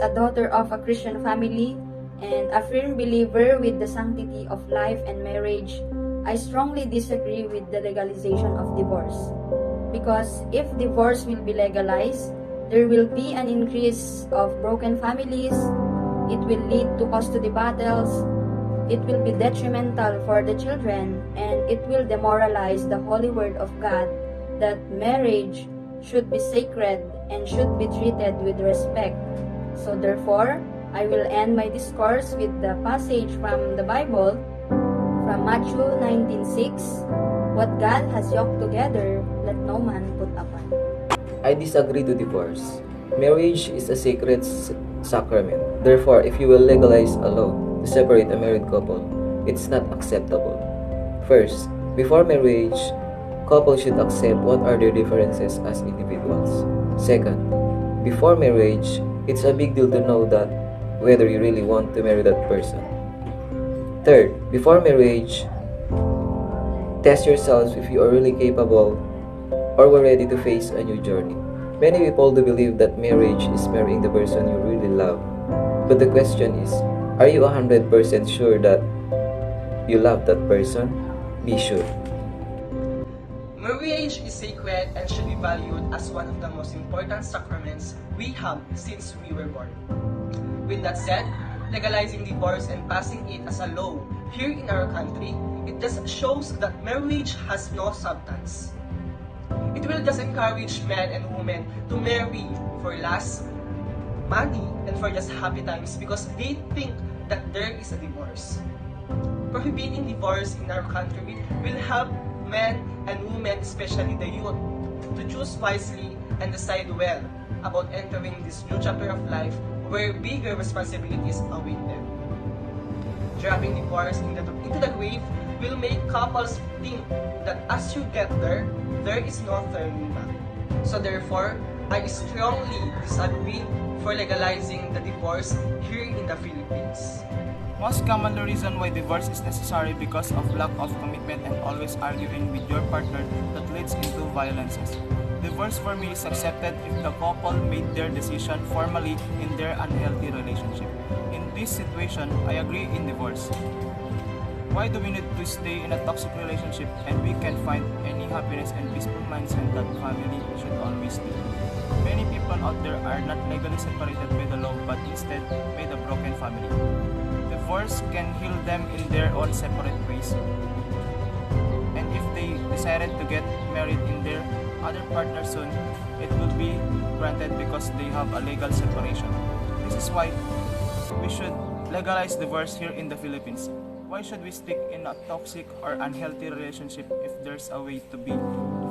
a daughter of a Christian family and a firm believer with the sanctity of life and marriage, I strongly disagree with the legalization of divorce. Because if divorce will be legalized, there will be an increase of broken families, it will lead to custody battles, it will be detrimental for the children, and it will demoralize the holy word of God that marriage should be sacred and should be treated with respect. So therefore, I will end my discourse with the passage from the Bible, from Matthew 19:6, "What God has yoked together, let no man put apart." I disagree to divorce. Marriage is a sacred sacrament. Therefore, if you will legalize a law to separate a married couple, it's not acceptable. First, before marriage, couples should accept what are their differences as individuals. Second, before marriage, it's a big deal to know that whether you really want to marry that person. Third, before marriage, test yourselves if you are really capable or were ready to face a new journey. Many people do believe that marriage is marrying the person you really love. But the question is, are you 100% sure that you love that person? Be sure. Marriage is sacred and should be valued as one of the most important sacraments we have since we were born. With that said, legalizing divorce and passing it as a law here in our country, it just shows that marriage has no substance. It will just encourage men and women to marry for lust, money, and for just happy times because they think that there is a divorce. Prohibiting divorce in our country will help men and women, especially the youth, to choose wisely and decide well about entering this new chapter of life where bigger responsibilities await them. Dropping divorce into the grave will make couples think that as you get there is no turning back. So therefore, I strongly disagree for legalizing the divorce here in the Philippines. Most commonly reason why divorce is necessary because of lack of commitment and always arguing with your partner that leads into violences. Divorce for me is accepted if the couple made their decision formally in their unhealthy relationship. In this situation, I agree in divorce. Why do we need to stay in a toxic relationship and we can find any happiness and peaceful mindset that family should always do? Many people out there are not legally separated by the law but instead made a broken family. Divorce can heal them in their own separate ways. And if they decided to get married in their other partner soon, it will be granted because they have a legal separation. This is why we should legalize divorce here in the Philippines. Why should we stick in a toxic or unhealthy relationship if there's a way to be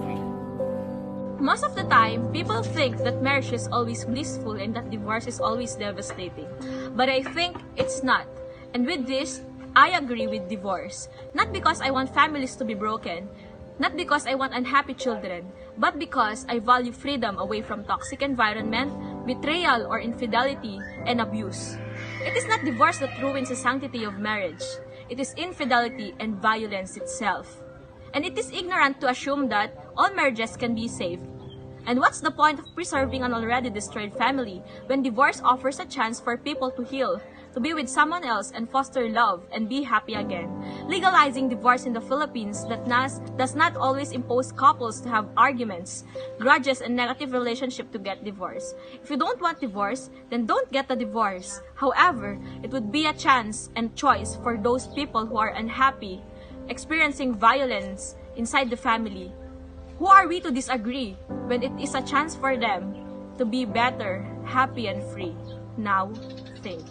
free? Most of the time, people think that marriage is always blissful and that divorce is always devastating. But I think it's not. And with this, I agree with divorce. Not because I want families to be broken, not because I want unhappy children, but because I value freedom away from toxic environment, betrayal or infidelity, and abuse. It is not divorce that ruins the sanctity of marriage. It is infidelity and violence itself. And it is ignorant to assume that all marriages can be saved. And what's the point of preserving an already destroyed family when divorce offers a chance for people to heal, to be with someone else and foster love and be happy again? Legalizing divorce in the Philippines does not always impose couples to have arguments, grudges, and negative relationship to get divorced. If you don't want divorce, then don't get a divorce. However, it would be a chance and choice for those people who are unhappy, experiencing violence inside the family. Who are we to disagree when it is a chance for them to be better, happy, and free? Now, think.